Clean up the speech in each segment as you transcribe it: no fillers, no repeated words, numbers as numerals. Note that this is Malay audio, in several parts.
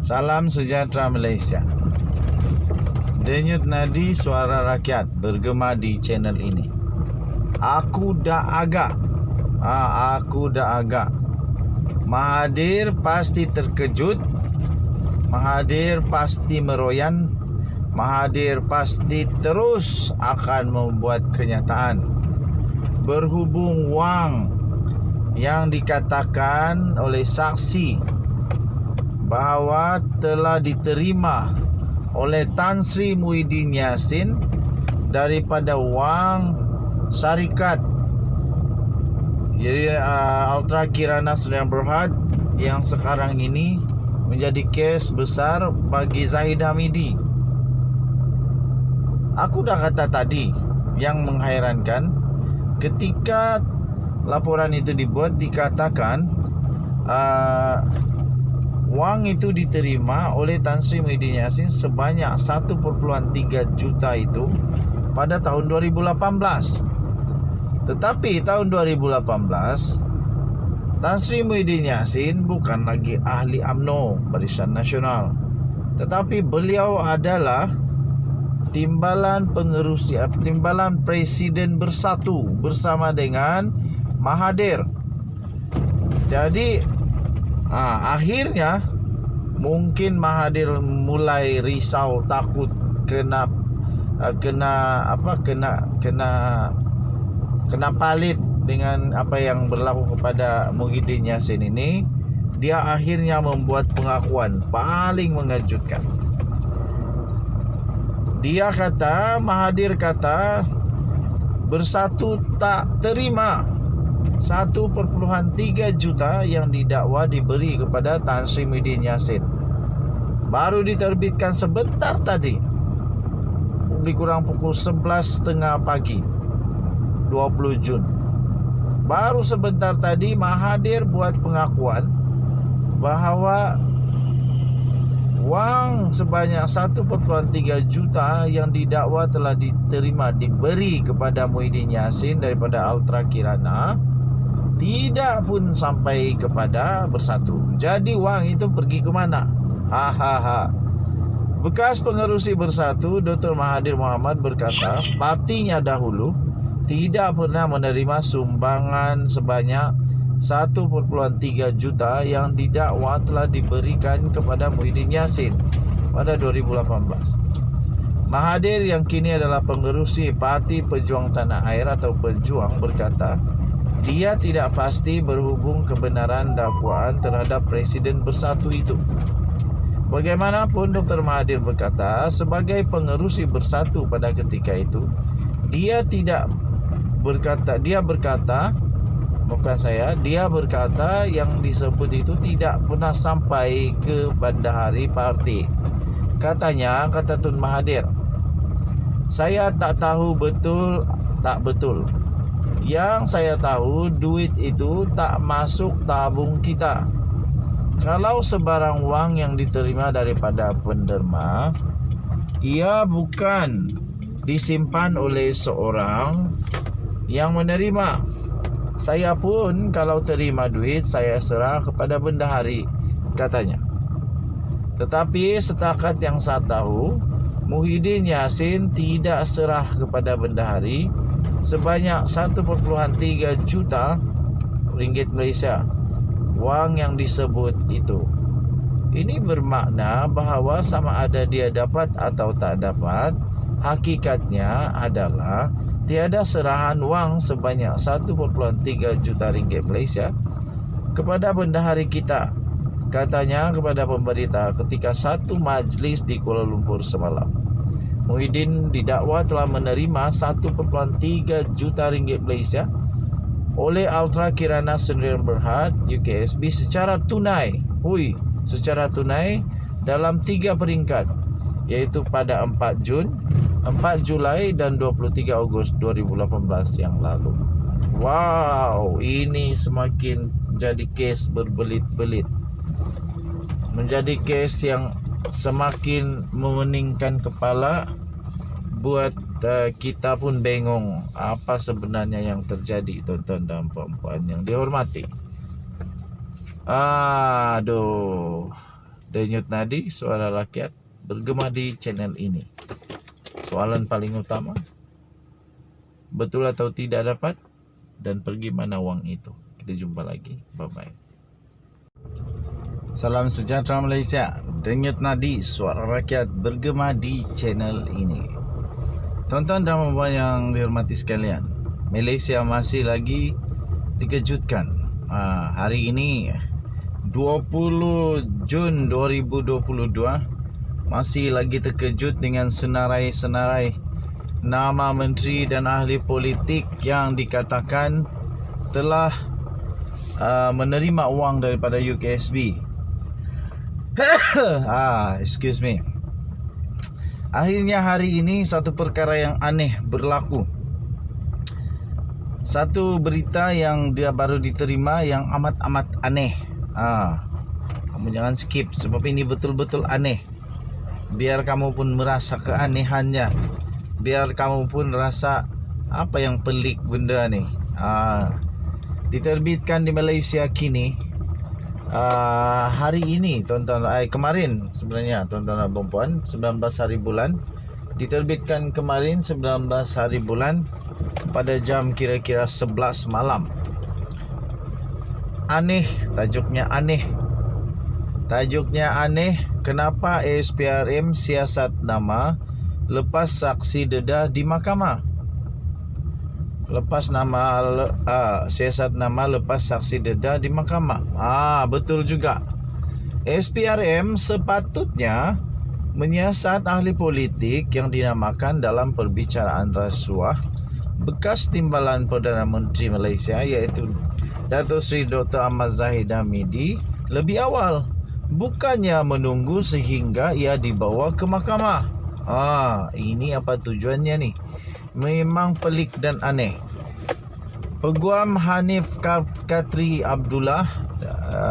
Salam sejahtera Malaysia. Denyut nadi suara rakyat bergema di channel ini. Aku dah agak. Mahathir pasti terkejut. Mahathir pasti meroyan. Mahathir pasti terus akan membuat kenyataan. Berhubung wang yang dikatakan oleh saksi bahawa telah diterima oleh Tan Sri Muhyiddin Yassin daripada wang syarikat Ultra Kirana Sdn Bhd yang sekarang ini menjadi kes besar bagi Zahid Hamidi. Aku dah kata tadi, yang menghairankan ketika laporan itu dibuat dikatakan wang itu diterima oleh Tan Sri Muhyiddin Yassin sebanyak 1.3 juta itu pada tahun 2018. Tetapi tahun 2018 Tan Sri Muhyiddin Yassin bukan lagi ahli UMNO Barisan Nasional, tetapi beliau adalah timbalan Presiden Bersatu bersama dengan Mahathir. Jadi akhirnya mungkin Mahathir mulai risau, takut kena palit dengan apa yang berlaku kepada Muhyiddin Yassin ini. Dia akhirnya membuat pengakuan paling mengejutkan. Dia kata, Mahathir kata, Bersatu tak terima 1.3 juta yang didakwa diberi kepada Tan Sri Muhyiddin Yassin. Baru diterbitkan sebentar tadi, lebih kurang pukul 11.30 pagi 20 Jun. Baru sebentar tadi Mahathir buat pengakuan bahawa wang sebanyak 1.3 juta yang didakwa telah diberi kepada Muhyiddin Yassin daripada Ultra Kirana tidak pun sampai kepada Bersatu. Jadi wang itu pergi ke mana? Bekas pengerusi Bersatu Dr. Mahathir Mohamad berkata partinya dahulu tidak pernah menerima sumbangan sebanyak 1.3 juta yang didakwa telah diberikan kepada Muhyiddin Yassin pada 2018. Mahathir yang kini adalah pengerusi Parti Pejuang Tanah Air atau Pejuang berkata dia tidak pasti berhubung kebenaran dakwaan terhadap Presiden Bersatu itu. Bagaimanapun Dr. Mahathir berkata sebagai pengerusi Bersatu pada ketika itu dia berkata yang disebut itu tidak pernah sampai ke Bendahari Parti. Katanya, kata Tun Mahathir, saya tak tahu betul tak betul. Yang saya tahu duit itu tak masuk tabung kita. Kalau sebarang wang yang diterima daripada penderma, ia bukan disimpan oleh seorang yang menerima. Saya pun kalau terima duit saya serah kepada bendahari, katanya. Tetapi setakat yang saya tahu, Muhyiddin Yassin tidak serah kepada bendahari sebanyak 1.3 juta ringgit Malaysia wang yang disebut itu. Ini bermakna bahawa sama ada dia dapat atau tak dapat, hakikatnya adalah tiada serahan wang sebanyak 1.3 juta ringgit Malaysia kepada bendahari kita, katanya kepada pemberita ketika satu majlis di Kuala Lumpur semalam. Muhyiddin didakwa telah menerima 1.3 juta ringgit Malaysia oleh Ultra Kirana Sdn Bhd UKSB secara tunai dalam 3 peringkat, iaitu pada 4 Jun, 4 Julai dan 23 Ogos 2018 yang lalu. Wow, ini semakin jadi kes berbelit-belit. Menjadi kes yang semakin memeningkan kepala. Buat kita pun bengong apa sebenarnya yang terjadi, tuan-tuan dan puan-puan yang dihormati. Denyut nadi suara rakyat bergema di channel ini. Soalan paling utama, betul atau tidak dapat, dan pergi mana uang itu? Kita jumpa lagi. Bye-bye. Salam sejahtera Malaysia. Denyut nadi suara rakyat bergema di channel ini. Tuan-tuan dan puan yang dihormati sekalian, Malaysia masih lagi dikejutkan. Hari ini 20 Jun 2022 masih lagi terkejut dengan senarai-senarai nama menteri dan ahli politik yang dikatakan telah menerima uang daripada UKSB. Excuse me. Akhirnya hari ini satu perkara yang aneh berlaku. Satu berita yang dia baru diterima yang amat-amat aneh. Kamu jangan skip sebab ini betul-betul aneh. Biar kamu pun merasa keanehannya. Biar kamu pun rasa apa yang pelik benda ni. Diterbitkan di Malaysia kini. Hari ini kemarin sebenarnya tuan-tuan dan puan, 19 hari bulan, diterbitkan kemarin 19 hari bulan pada jam kira-kira 11 malam. Aneh, tajuknya aneh. Kenapa ASPRM siasat nama lepas saksi dedah di mahkamah? Siasat nama lepas saksi dedah di mahkamah. Betul juga. SPRM sepatutnya menyiasat ahli politik yang dinamakan dalam perbicaraan rasuah bekas timbalan Perdana Menteri Malaysia iaitu Datuk Seri Dr. Ahmad Zahid Hamidi lebih awal, bukannya menunggu sehingga ia dibawa ke mahkamah. Ini apa tujuannya ni? Memang pelik dan aneh. Peguam Hanif Katri Abdullah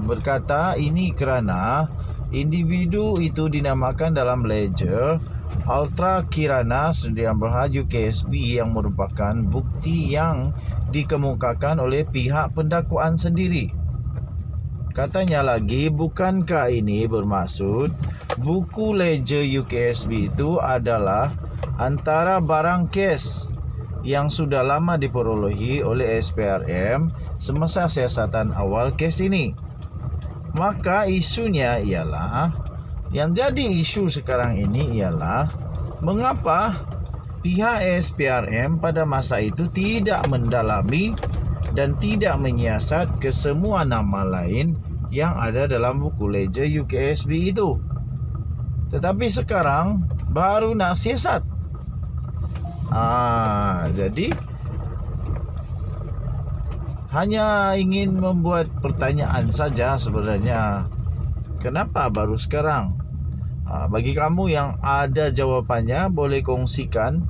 berkata ini kerana individu itu dinamakan dalam ledger Ultra Kirana Sdn Bhd UKSB yang merupakan bukti yang dikemukakan oleh pihak pendakwaan sendiri. Katanya lagi, bukankah ini bermaksud buku ledger UKSB itu adalah antara barang kes yang sudah lama diperolehi oleh SPRM semasa siasatan awal kes ini. Maka isunya ialah, yang jadi isu sekarang ini ialah mengapa pihak SPRM pada masa itu tidak mendalami dan tidak menyiasat ke semua nama lain yang ada dalam buku ledger UKSB itu. Tetapi sekarang baru nak siasat. Jadi hanya ingin membuat pertanyaan saja sebenarnya. Kenapa baru sekarang? Bagi kamu yang ada jawapannya, boleh kongsikan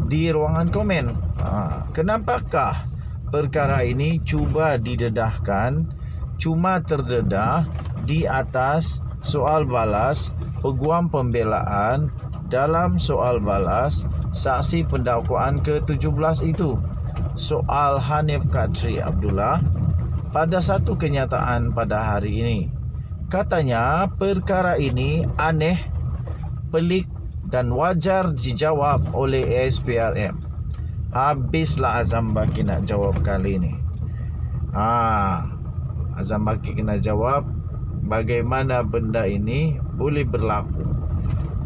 di ruangan komen. Kenapakah perkara ini cuma terdedah di atas soal balas peguam pembelaan dalam soal balas saksi pendakwaan ke-17 itu, soal Hanif Katri Abdullah, pada satu kenyataan pada hari ini. Katanya perkara ini aneh, pelik dan wajar dijawab oleh SPRM. Habislah Azam Baki nak jawab kali ini. Azam Baki kena jawab bagaimana benda ini boleh berlaku.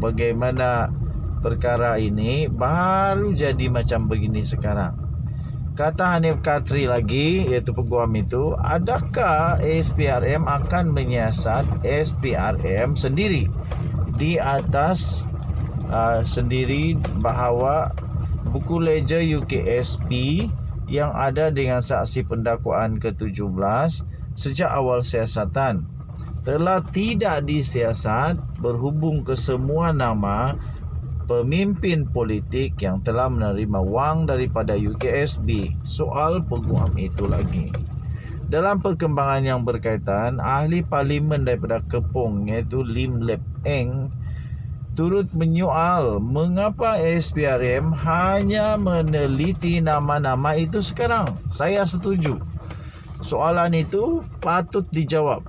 Bagaimana perkara ini baru jadi macam begini sekarang. Kata Hanif Katri lagi, iaitu peguam itu, adakah SPRM akan menyiasat SPRM sendiri di atas sendiri bahawa buku ledger UKSB yang ada dengan saksi pendakwaan ke-17 sejak awal siasatan telah tidak disiasat berhubung ke semua nama pemimpin politik yang telah menerima wang daripada UKSB. Soal peguam itu lagi. Dalam perkembangan yang berkaitan, ahli parlimen daripada Kepong iaitu Lim Lep Eng turut menyoal mengapa SPRM hanya meneliti nama-nama itu sekarang. Saya setuju. Soalan itu patut dijawab.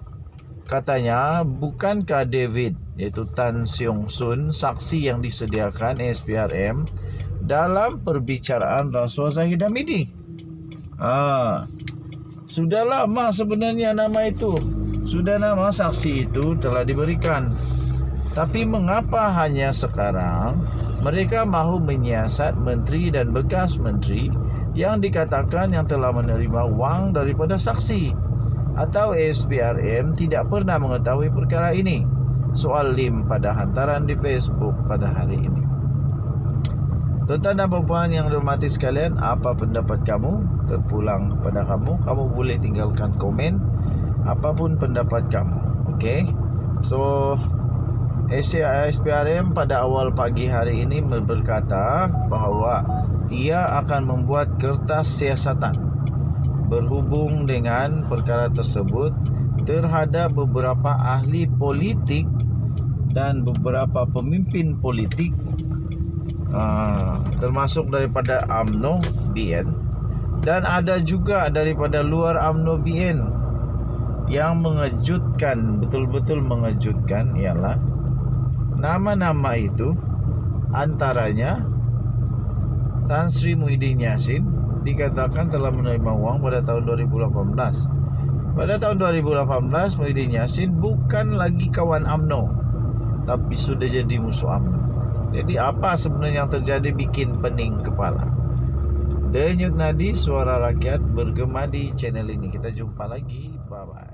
Katanya, bukankah David, yaitu Tan Seong Sun, saksi yang disediakan SPRM dalam perbicaraan Rasuah Zahid Hamidi? Sudah lama sebenarnya nama itu. Sudah nama saksi itu telah diberikan. Tapi mengapa hanya sekarang mereka mahu menyiasat menteri dan bekas menteri yang dikatakan yang telah menerima wang daripada saksi? Atau SPRM tidak pernah mengetahui perkara ini? Soal Lim pada hantaran di Facebook pada hari ini. Tuan-tuan dan puan yang dihormati sekalian, apa pendapat kamu? Terpulang kepada kamu. Kamu boleh tinggalkan komen apapun pendapat kamu. Okay? So SPRM pada awal pagi hari ini berkata bahawa ia akan membuat kertas siasatan berhubung dengan perkara tersebut terhadap beberapa ahli politik dan beberapa pemimpin politik, termasuk daripada UMNO BN, dan ada juga daripada luar UMNO BN. Yang mengejutkan, betul-betul mengejutkan ialah nama-nama itu antaranya Tan Sri Muhyiddin Yassin dikatakan telah menerima uang pada tahun 2018. Pada tahun 2018 Muhyiddin Yassin bukan lagi kawan UMNO, tapi sudah jadi musuh UMNO. Jadi apa sebenarnya yang terjadi bikin pening kepala. Denyut nadi suara rakyat bergema di channel ini. Kita jumpa lagi. Bye bye.